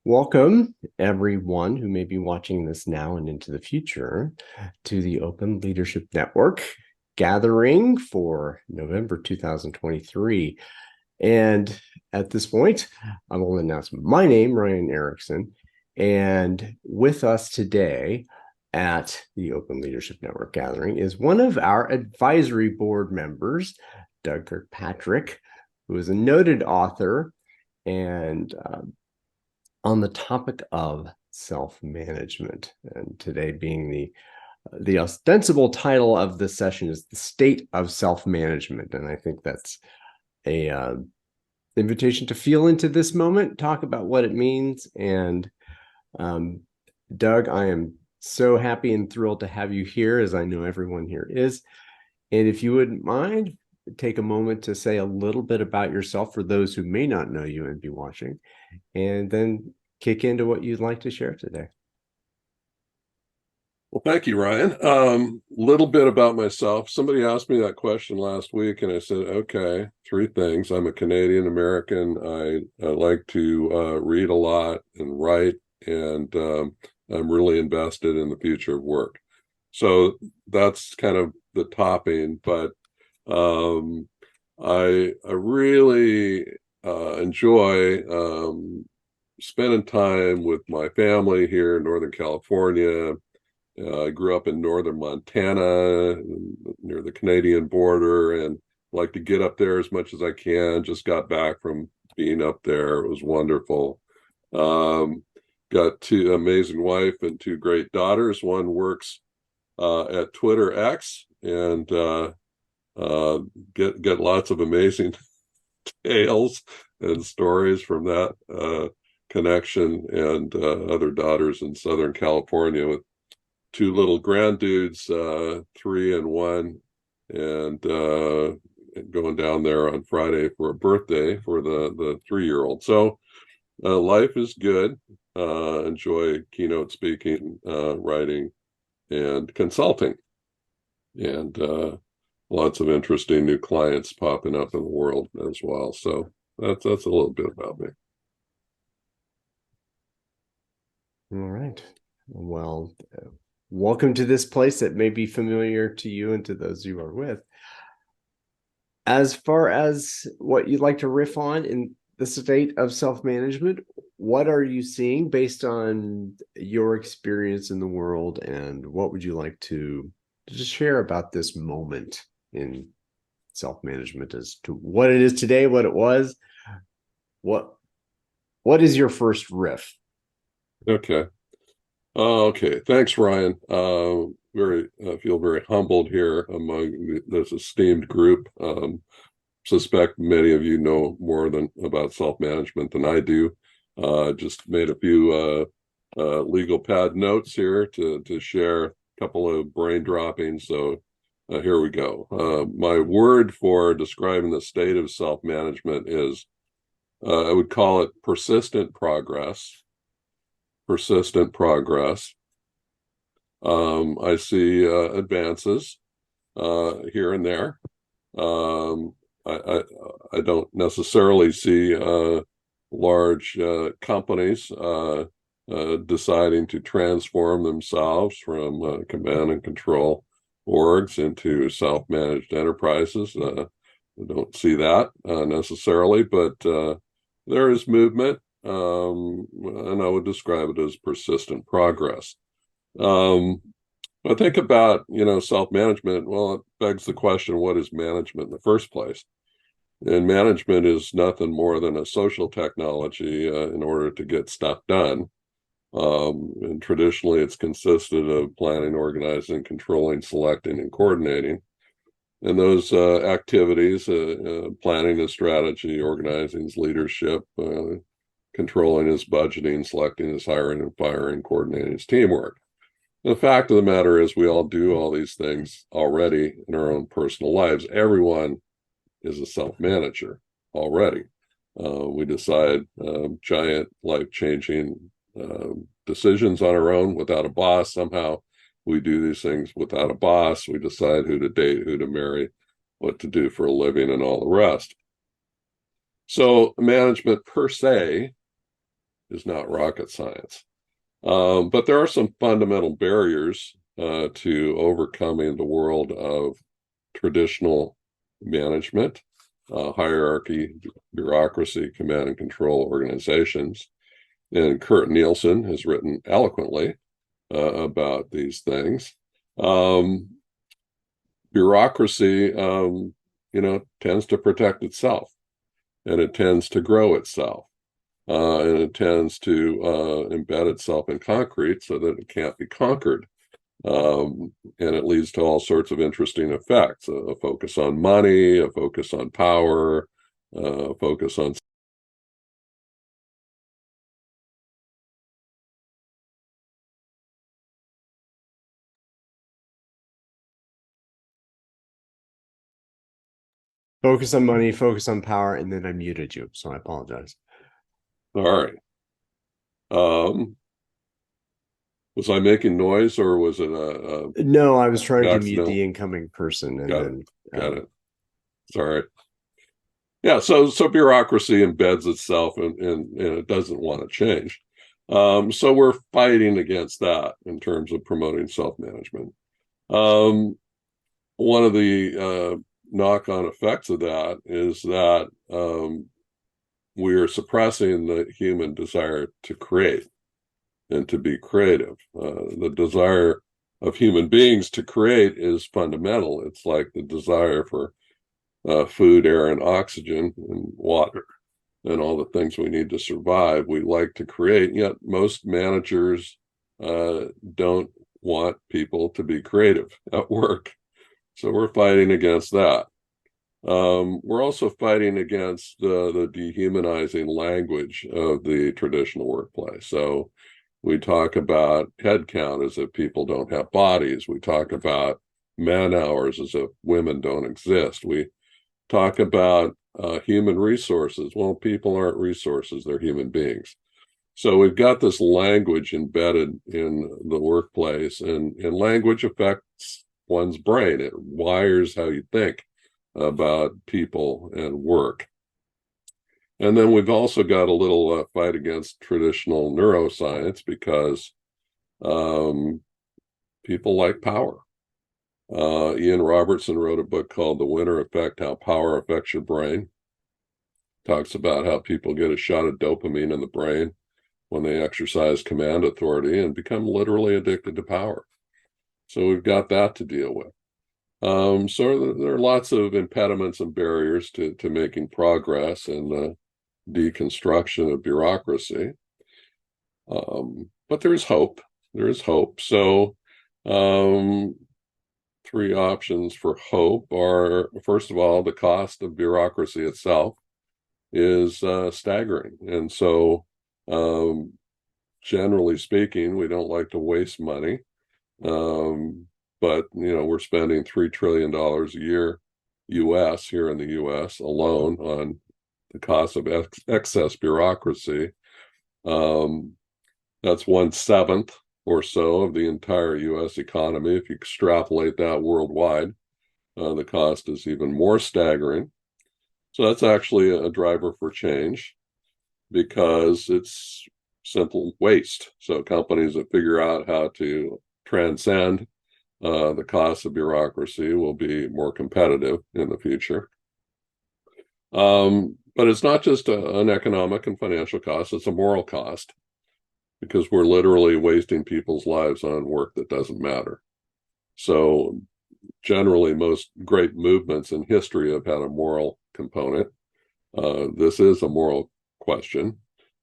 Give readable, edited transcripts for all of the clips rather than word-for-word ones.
Welcome, everyone who may be watching this now and into the future, to the Open Leadership Network gathering for November 2023. And at this point, I will announce my name, Ryan Erickson. And with us today at the Open Leadership Network gathering is one of our advisory board members, Doug Kirkpatrick, who is a noted author and on the topic of self-management. And today being the ostensible title of this session is the state of self-management. And I think that's a invitation to feel into this moment, talk about what it means. And Doug, I am so happy and thrilled to have you here, as I know everyone here is. And if you wouldn't mind, take a moment to say a little bit about yourself for those who may not know you and be watching, and then kick into what you'd like to share today. Well, thank you, Ryan. Little bit about myself. Somebody asked me that question last week, and I said, okay, three things. I'm a Canadian American. I like to read a lot and write, and I'm really invested in the future of work. So that's kind of the topping, but I really enjoy spending time with my family here in Northern California. I grew up in northern Montana, near the Canadian border, and like to get up there as much as I can. Just got back from being up there. It was wonderful. Got two amazing wife and two great daughters. One works at Twitter X, and get lots of amazing tales and stories from that connection, and other daughters in Southern California with two little granddudes, 3 and 1, and going down there on Friday for a birthday for the 3-year-old. So life is good. Enjoy keynote speaking, writing, and consulting, and lots of interesting new clients popping up in the world as well. So that's a little bit about me. All right. Well, welcome to this place that may be familiar to you and to those you are with. As far as what you'd like to riff on in the state of self-management, what are you seeing based on your experience in the world, and what would you like to just share about this moment in self-management as to what it is today, what it was, what is your first riff? Okay. Okay. Thanks, Ryan. Feel very humbled here among this esteemed group. Suspect many of you know more about self-management than I do. Just made a few legal pad notes here to share a couple of brain droppings. So here we go. My word for describing the state of self-management is, I would call it persistent progress. Persistent progress. I see advances here and there. I don't necessarily see large companies deciding to transform themselves from command and control orgs into self-managed enterprises. I don't see that necessarily, but there is movement, and I would describe it as persistent progress. I think about, self-management. Well, it begs the question, what is management in the first place? And management is nothing more than a social technology in order to get stuff done. And traditionally, it's consisted of planning, organizing, controlling, selecting, and coordinating. And those activities, planning is strategy, organizing is leadership, controlling is budgeting, selecting is hiring and firing, coordinating is teamwork. The fact of the matter is we all do all these things already in our own personal lives. Everyone is a self-manager already. We decide giant life-changing decisions on our own without a boss. Somehow we do these things without a boss. We decide who to date, who to marry, what to do for a living, and all the rest. So management per se is not rocket science. But there are some fundamental barriers to overcoming the world of traditional management, hierarchy, bureaucracy, command and control organizations. And Kurt Nielsen has written eloquently about these things. Bureaucracy, tends to protect itself, and it tends to grow itself. And it tends to embed itself in concrete so that it can't be conquered. And it leads to all sorts of interesting effects, a focus on money, a focus on power, a focus on Focus on money, focus on power, and then I muted you, so I apologize. all right. Was I making noise, or was it No, I was trying to mute accidental? the incoming person, and then Got it. Sorry. Yeah, so bureaucracy embeds itself and it doesn't want to change. So we're fighting against that in terms of promoting self-management. One of the knock-on effects of that is that we are suppressing the human desire to create and to be creative. The desire of human beings to create is fundamental. It's like the desire for food, air, and oxygen, and water, and all the things we need to survive. We like to create, yet most managers don't want people to be creative at work. So we're fighting against that. We're also fighting against the dehumanizing language of the traditional workplace. So we talk about headcount as if people don't have bodies. We talk about man hours as if women don't exist. We talk about human resources. Well, people aren't resources, they're human beings. So we've got this language embedded in the workplace, and language affects one's brain. It wires how you think about people and work. And then we've also got a little fight against traditional neuroscience because people like power. Ian Robertson wrote a book called The Winner Effect, How Power Affects Your Brain. Talks about how people get a shot of dopamine in the brain when they exercise command authority and become literally addicted to power. So we've got that to deal with. So there are lots of impediments and barriers to making progress in the deconstruction of bureaucracy. But there is hope. There is hope. So three options for hope are, first of all, the cost of bureaucracy itself is staggering. And so, generally speaking, we don't like to waste money. But, we're spending $3 trillion a year US, here in the US alone, on the cost of excess bureaucracy. That's 1/7 or so of the entire US economy. If you extrapolate that worldwide, the cost is even more staggering. So that's actually a driver for change because it's simple waste. So companies that figure out how to transcend the cost of bureaucracy will be more competitive in the future. But it's not just an economic and financial cost, it's a moral cost, because we're literally wasting people's lives on work that doesn't matter. So generally, most great movements in history have had a moral component. This is a moral question.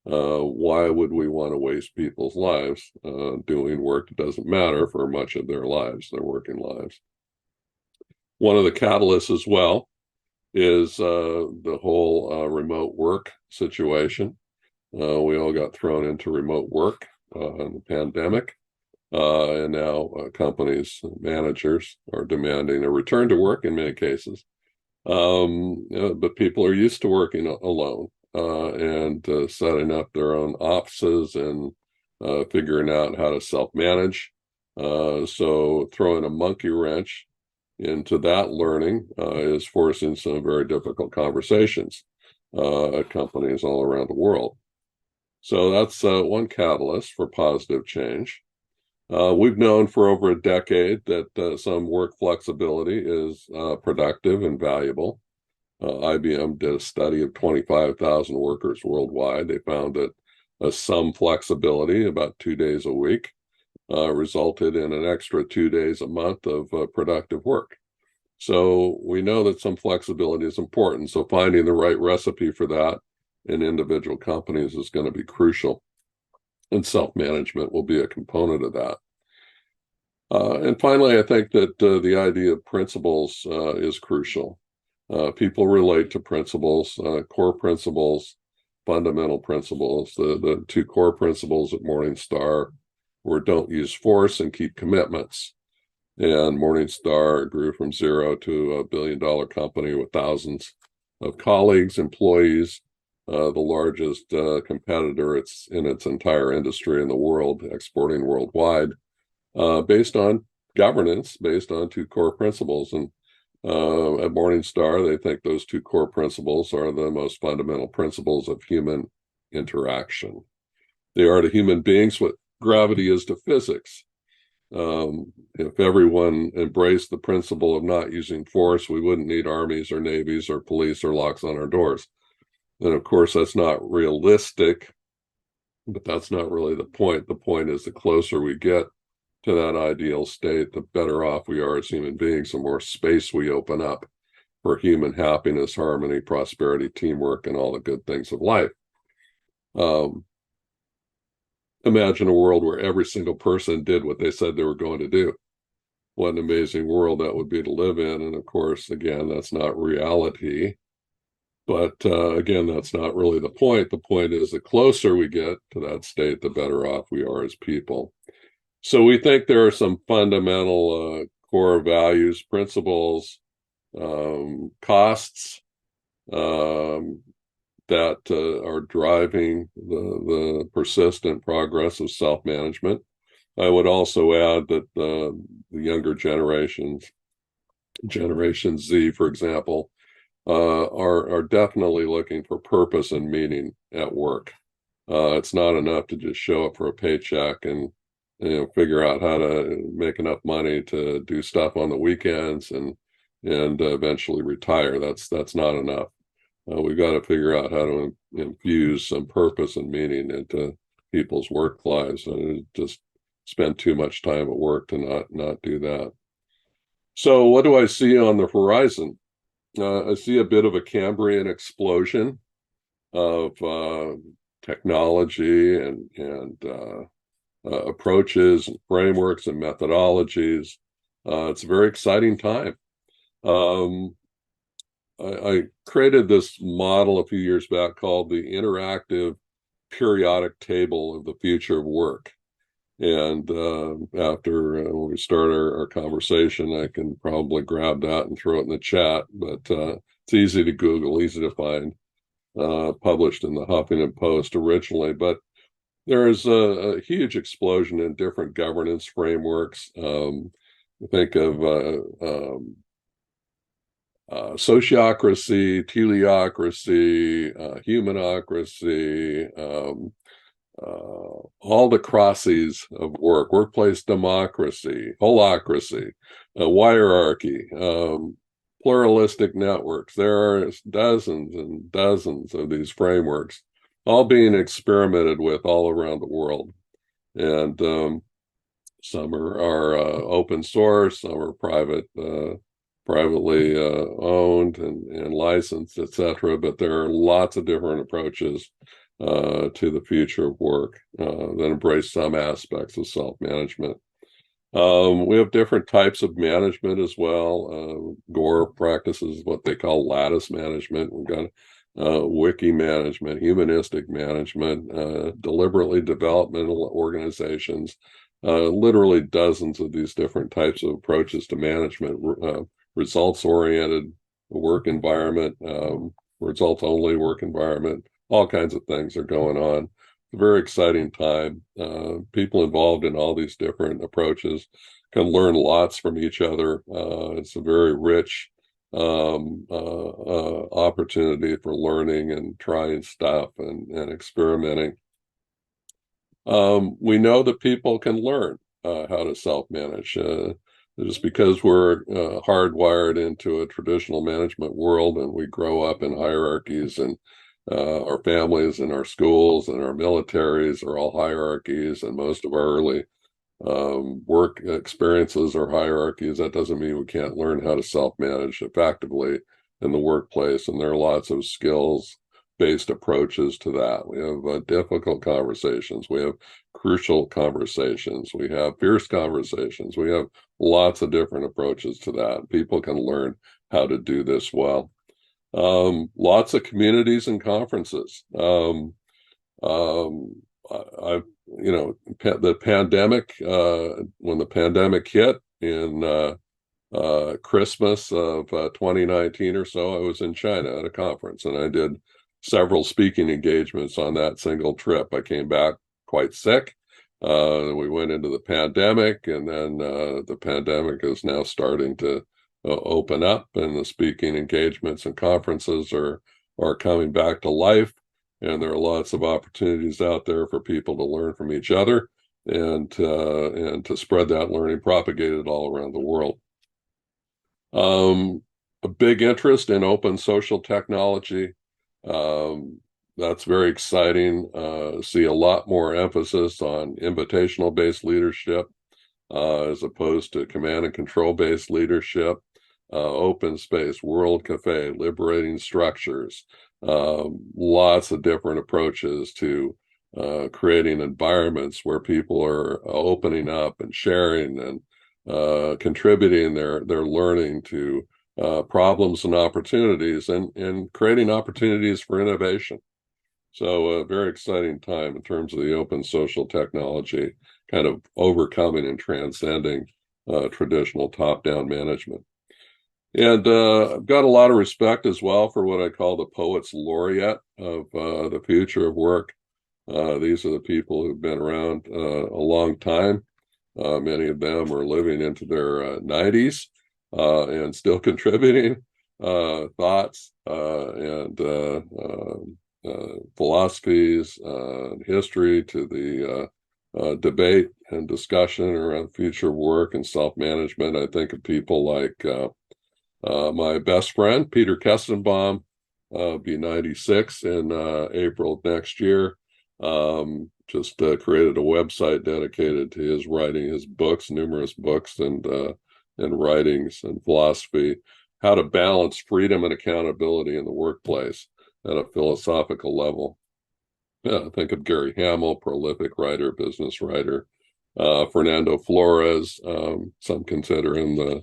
Why would we want to waste people's lives doing work that doesn't matter for much of their lives, their working lives? One of the catalysts as well is the whole remote work situation. We all got thrown into remote work in the pandemic, and now companies, managers are demanding a return to work in many cases. But people are used to working alone and setting up their own offices and figuring out how to self-manage. So throwing a monkey wrench into that learning is forcing some very difficult conversations at companies all around the world. So that's one catalyst for positive change. We've known for over a decade that some work flexibility is productive and valuable. IBM did a study of 25,000 workers worldwide. They found that some flexibility, about 2 days a week, resulted in an extra 2 days a month of productive work. So we know that some flexibility is important. So finding the right recipe for that in individual companies is going to be crucial. And self-management will be a component of that. And finally, I think that the idea of principles is crucial. People relate to principles, core principles, fundamental principles. The two core principles at Morningstar were don't use force and keep commitments. And Morningstar grew from zero to $1 billion company with thousands of colleagues, employees, the largest competitor in its entire industry in the world, exporting worldwide, based on governance, based on two core principles. And at Morningstar, they think those two core principles are the most fundamental principles of human interaction. They are to human beings what gravity is to physics. If everyone embraced the principle of not using force, we wouldn't need armies or navies or police or locks on our doors. And of course, that's not realistic, but that's not really the point. The point is the closer we get to that ideal state, the better off we are as human beings, the more space we open up for human happiness, harmony, prosperity, teamwork, and all the good things of life. Imagine a world where every single person did what they said they were going to do. What an amazing world that would be to live in. And of course, again, that's not reality. But again, that's not really the point. The point is the closer we get to that state, the better off we are as people. So we think there are some fundamental core values, principles, costs that are driving the persistent progress of self-management. I would also add that the younger generations, Generation Z, for example, are definitely looking for purpose and meaning at work. It's not enough to just show up for a paycheck and figure out how to make enough money to do stuff on the weekends and eventually retire. That's not enough. We've got to figure out how to infuse some purpose and meaning into people's work lives, and just spend too much time at work to not do that. So what do I see on the horizon? I see a bit of a Cambrian explosion of technology and approaches and frameworks and methodologies. It's a very exciting time. I created this model a few years back called the interactive periodic table of the future of work. And after when we start our conversation, I can probably grab that and throw it in the chat. But it's easy to Google, easy to find, published in the Huffington Post originally. But there is a huge explosion in different governance frameworks. Think of sociocracy, teleocracy, humanocracy, all the crosses of work, workplace democracy, holacracy, hierarchy, pluralistic networks. There are dozens and dozens of these frameworks, all being experimented with all around the world. And some are open source, some are privately owned and licensed, etc. But there are lots of different approaches to the future of work that embrace some aspects of self-management. We have different types of management as well. Gore practices what they call lattice management. We've got wiki management, humanistic management, deliberately developmental organizations, literally dozens of these different types of approaches to management, results-oriented work environment, results-only work environment, all kinds of things are going on. It's a very exciting time. People involved in all these different approaches can learn lots from each other. It's a very rich opportunity for learning and trying stuff and experimenting. We know that people can learn how to self-manage. Just because we're hardwired into a traditional management world and we grow up in hierarchies, and our families and our schools and our militaries are all hierarchies, and most of our early work experiences are hierarchies, that doesn't mean we can't learn how to self-manage effectively in the workplace. And there are lots of skills-based approaches to that. We have difficult conversations. We have crucial conversations. We have fierce conversations. We have lots of different approaches to that. People can learn how to do this well. Lots of communities and conferences. Um, I've, the pandemic, when the pandemic hit in Christmas of 2019 or so, I was in China at a conference, and I did several speaking engagements on that single trip. I came back quite sick. We went into the pandemic, and then the pandemic is now starting to open up, and the speaking engagements and conferences are coming back to life. And there are lots of opportunities out there for people to learn from each other, and to spread that learning, propagate it all around the world. A big interest in open social technology. That's very exciting. See a lot more emphasis on invitational-based leadership as opposed to command and control-based leadership. Open space, World Cafe, liberating structures. Lots of different approaches to creating environments where people are opening up and sharing and contributing their learning to problems and opportunities, and creating opportunities for innovation. So a very exciting time in terms of the open social technology, kind of overcoming and transcending traditional top-down management. And I've got a lot of respect as well for what I call the poets laureate of the future of work. These are the people who've been around a long time. Many of them are living into their 90s and still contributing thoughts and philosophies, history to the debate and discussion around future work and self-management. I think of people like my best friend, Peter Kestenbaum, be 96 in April of next year. Just created a website dedicated to his writing, his books, numerous books and writings and philosophy, how to balance freedom and accountability in the workplace at a philosophical level. Think of Gary Hamel, prolific writer, business writer. Fernando Flores, some consider him the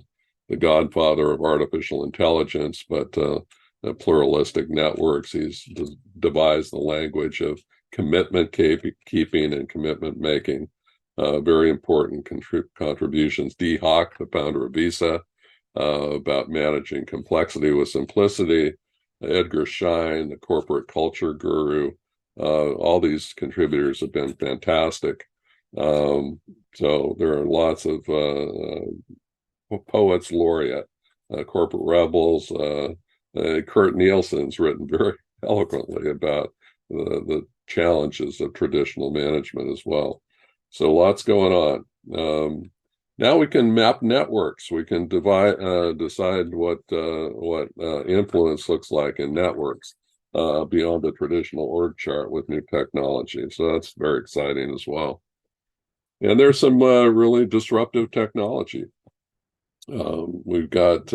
godfather of artificial intelligence, but pluralistic networks. He's devised the language of commitment keeping and commitment making. Very important contributions. Dee Hock, the founder of Visa, about managing complexity with simplicity. Edgar Schein, the corporate culture guru. All these contributors have been fantastic. So there are lots of poets laureate, corporate rebels. Kurt Nielsen's written very eloquently about the challenges of traditional management as well. So lots going on. Now we can map networks. We can decide what influence looks like in networks beyond the traditional org chart with new technology. So that's very exciting as well. And there's some really disruptive technology. We've got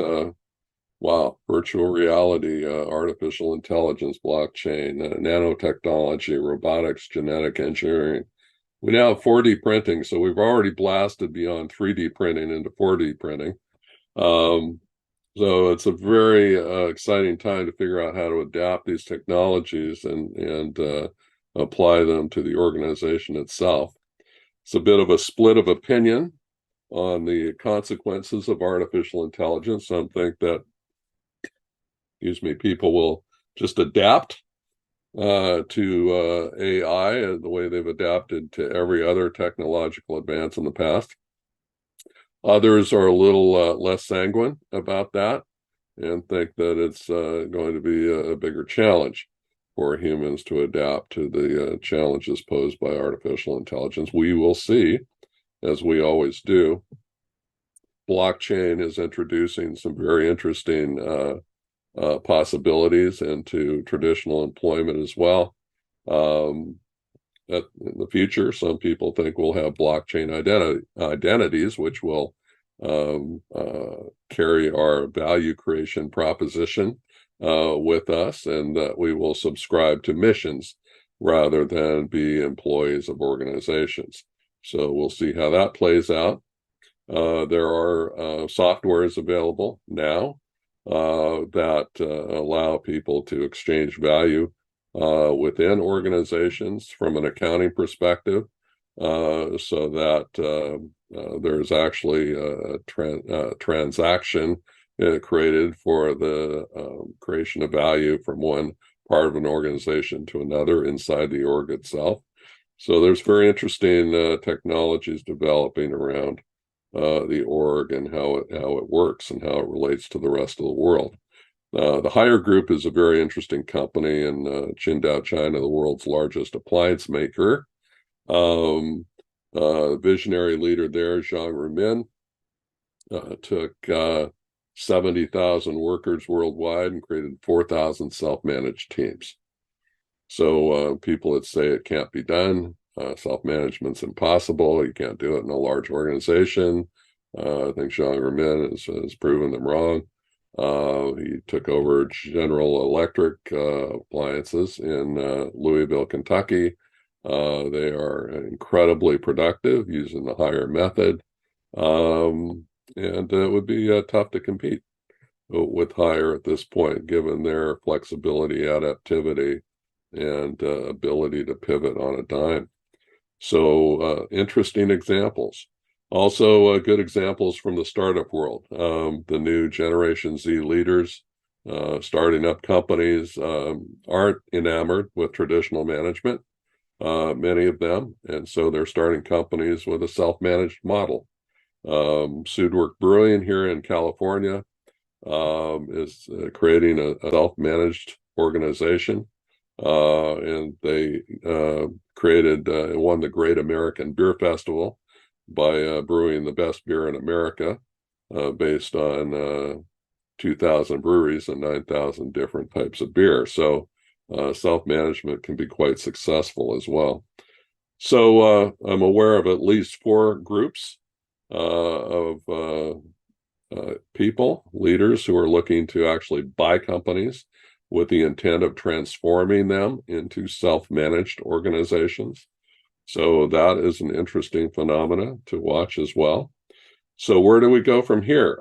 virtual reality, artificial intelligence, blockchain, nanotechnology, robotics, genetic engineering. We now have 4D printing, so we've already blasted beyond 3D printing into 4D printing. So it's a very exciting time to figure out how to adapt these technologies and apply them to the organization itself. It's a bit of a split of opinion on the consequences of artificial intelligence. Some think that, people will just adapt to AI the way they've adapted to every other technological advance in the past. Others are a little less sanguine about that and think that it's going to be a bigger challenge. for humans to adapt to the challenges posed by artificial intelligence. We will see, as we always do. Blockchain is introducing some very interesting possibilities into traditional employment as well. In the future, some people think we'll have blockchain identities, which will carry our value creation proposition with us, and that we will subscribe to missions rather than be employees of organizations. So we'll see how that plays out. There are softwares available now that allow people to exchange value within organizations from an accounting perspective, so that there's actually a transaction created for the creation of value from one part of an organization to another inside the org itself. So there's very interesting technologies developing around the org and how it works and how it relates to the rest of the world. The Hire Group is a very interesting company in Qingdao, China, the world's largest appliance maker. Visionary leader there, Rijon, took 70,000 workers worldwide and created 4,000 self-managed teams. So people that say it can't be done, self-management's impossible, you can't do it in a large organization. I think Rijon has proven them wrong. He took over General Electric appliances in Louisville, Kentucky. They are incredibly productive using the Hire method. And it would be tough to compete with Hire at this point, given their flexibility, adaptivity, and ability to pivot on a dime. So interesting examples. Also good examples from the startup world. The new Generation Z leaders starting up companies aren't enamored with traditional management, many of them, and so they're starting companies with a self-managed model. Sudwork Brewing here in California is creating a self-managed organization, and they won the Great American Beer Festival by brewing the best beer in America, based on 2,000 breweries and 9,000 different types of beer. So self-management can be quite successful as well. So I'm aware of at least 4 groups of people, leaders, who are looking to actually buy companies with the intent of transforming them into self-managed organizations. So that is an interesting phenomena to watch as well. So where do we go from here?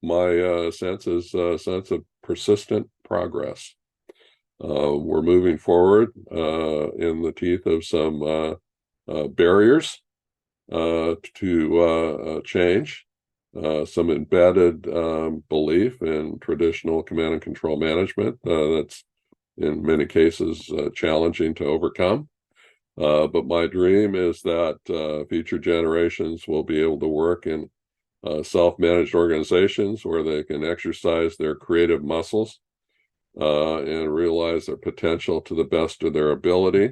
My sense is a sense of persistent progress. We're moving forward in the teeth of some barriers to change, some embedded belief in traditional command and control management that's in many cases challenging to overcome. But my dream is that future generations will be able to work in self-managed organizations where they can exercise their creative muscles and realize their potential to the best of their ability,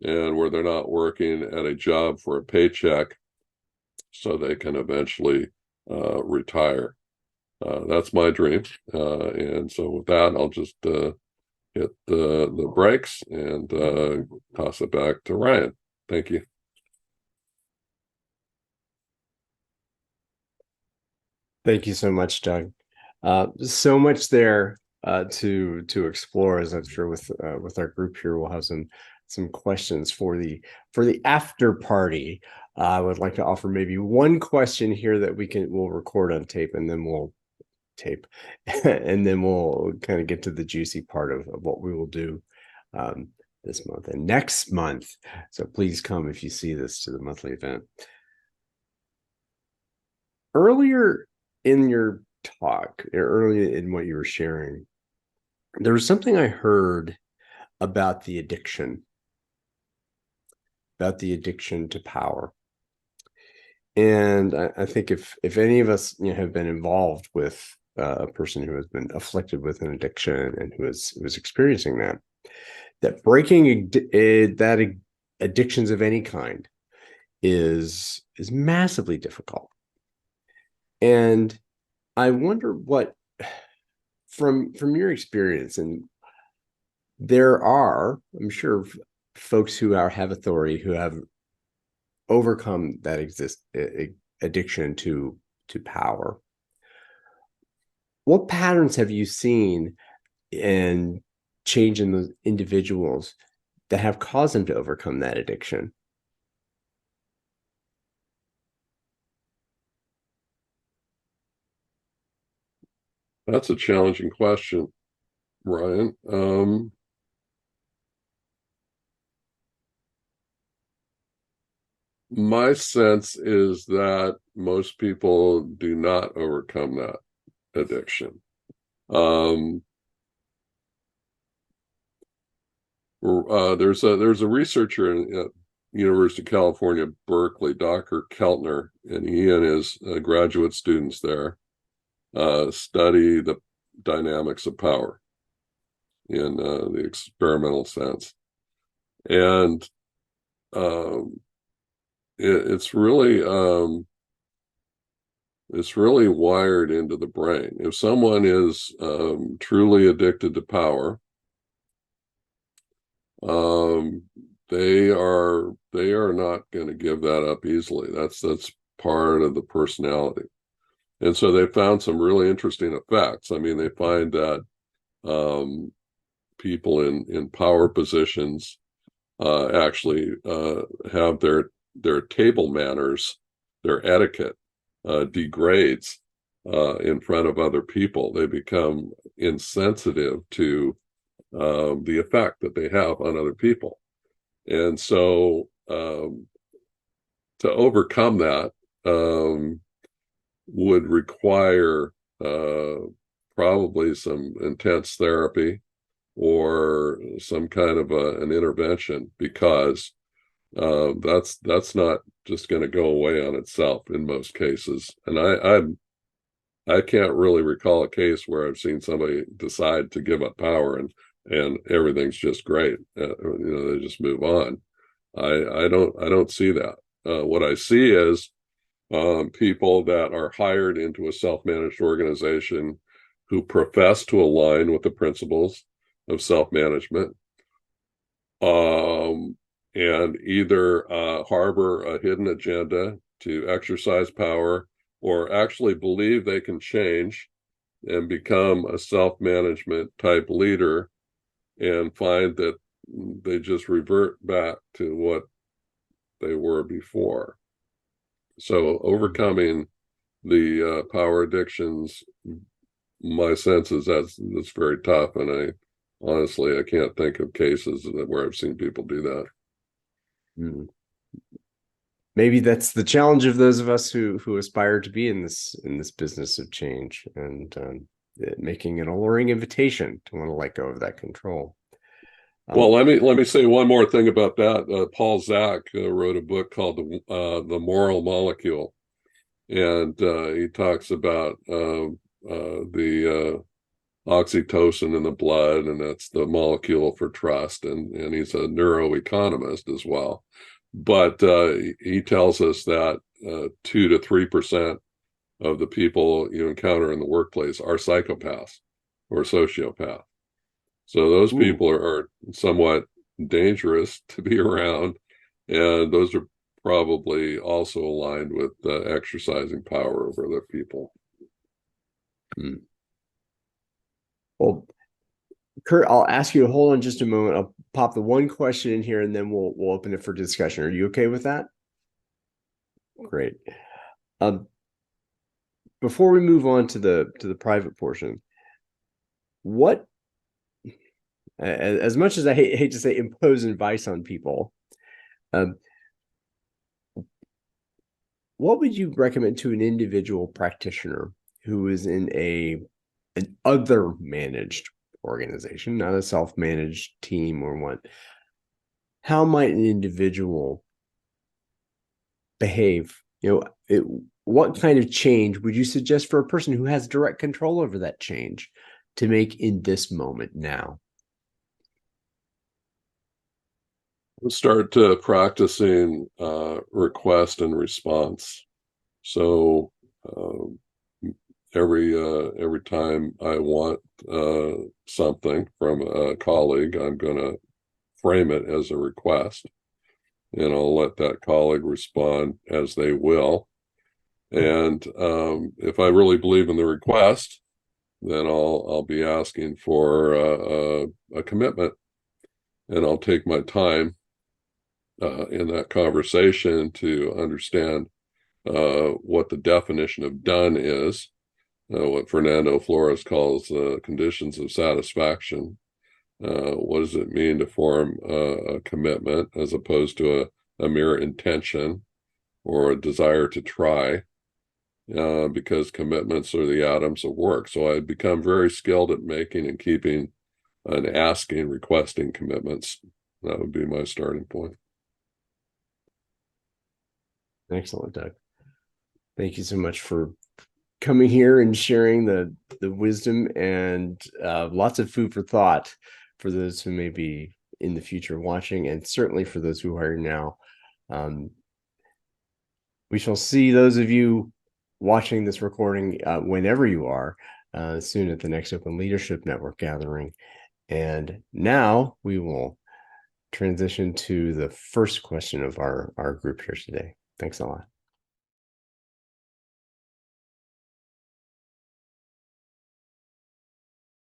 and where they're not working at a job for a paycheck so they can eventually retire. That's my dream. And so with that, I'll just hit the brakes and toss it back to Ryan. Thank you. Thank you so much, Doug. So much there to explore, as I'm sure with our group here, we'll have some questions for the after party. I would like to offer maybe one question here that we'll record on tape, and then we'll and then we'll kind of get to the juicy part of what we will do this month and next month. So please come if you see this to the monthly event. Earlier in your talk, early in what you were sharing, there was something I heard about the addiction to power. And I think if any of us have been involved with a person who has been afflicted with an addiction and who was experiencing that breaking that addictions of any kind is massively difficult. And I wonder what, from your experience, and there are, I'm sure, folks who have authority who have overcome that addiction to power. What patterns have you seen in change in the individuals that have caused them to overcome that addiction? That's a challenging question, Ryan. My sense is that most people do not overcome that addiction. There's a researcher in University of California, Berkeley, Dr. Keltner, and he and his graduate students there study the dynamics of power in the experimental sense, and it's really wired into the brain. If someone is truly addicted to power, they are not going to give that up easily. That's part of the personality. And so they found some really interesting effects. I mean, they find that people in power positions actually have their table manners, their etiquette degrades in front of other people. They become insensitive to the effect that they have on other people. And so to overcome that would require probably some intense therapy or some kind of an intervention, because that's not just going to go away on itself in most cases. And I can't really recall a case where I've seen somebody decide to give up power and everything's just great. They just move on. I don't see that. What I see is people that are hired into a self-managed organization who profess to align with the principles of self-management, and either harbor a hidden agenda to exercise power, or actually believe they can change and become a self-management type leader, and find that they just revert back to what they were before. So overcoming the power addictions, my sense is that's very tough, and I honestly can't think of cases where I've seen people do that. Maybe that's the challenge of those of us who aspire to be in this business of change, and making an alluring invitation to want to let go of that control. Well, let me say one more thing about that. Paul Zak wrote a book called The Moral Molecule, and he talks about the oxytocin in the blood, and that's the molecule for trust. And he's a neuroeconomist as well. But he tells us that 2 to 3% of the people you encounter in the workplace are psychopaths or sociopaths. So those people are somewhat dangerous to be around, and those are probably also aligned with exercising power over other people. Well, Kurt, I'll ask you to hold on just a moment. I'll pop the one question in here, and then we'll open it for discussion. Are you okay with that? Great. Before we move on to the private portion, what, as much as I hate to say impose advice on people, what would you recommend to an individual practitioner who is in an other managed organization, not a self-managed team or what? How might an individual behave what kind of change would you suggest for a person who has direct control over that change to make in this moment now? We'll start practicing request and response. So every time I want something from a colleague, I'm going to frame it as a request, and I'll let that colleague respond as they will. And if I really believe in the request, then I'll be asking for a commitment, and I'll take my time in that conversation to understand what the definition of done is, what Fernando Flores calls conditions of satisfaction. What does it mean to form a commitment as opposed to a mere intention or a desire to try? Because commitments are the atoms of work. So I become very skilled at making and keeping and asking, requesting commitments. That would be my starting point. Excellent, Doug. Thank you so much for coming here and sharing the wisdom and lots of food for thought for those who may be in the future watching, and certainly for those who are now. We shall see those of you watching this recording whenever you are soon at the next Open Leadership Network gathering. And now we will transition to the first question of our group here today. Thanks a lot.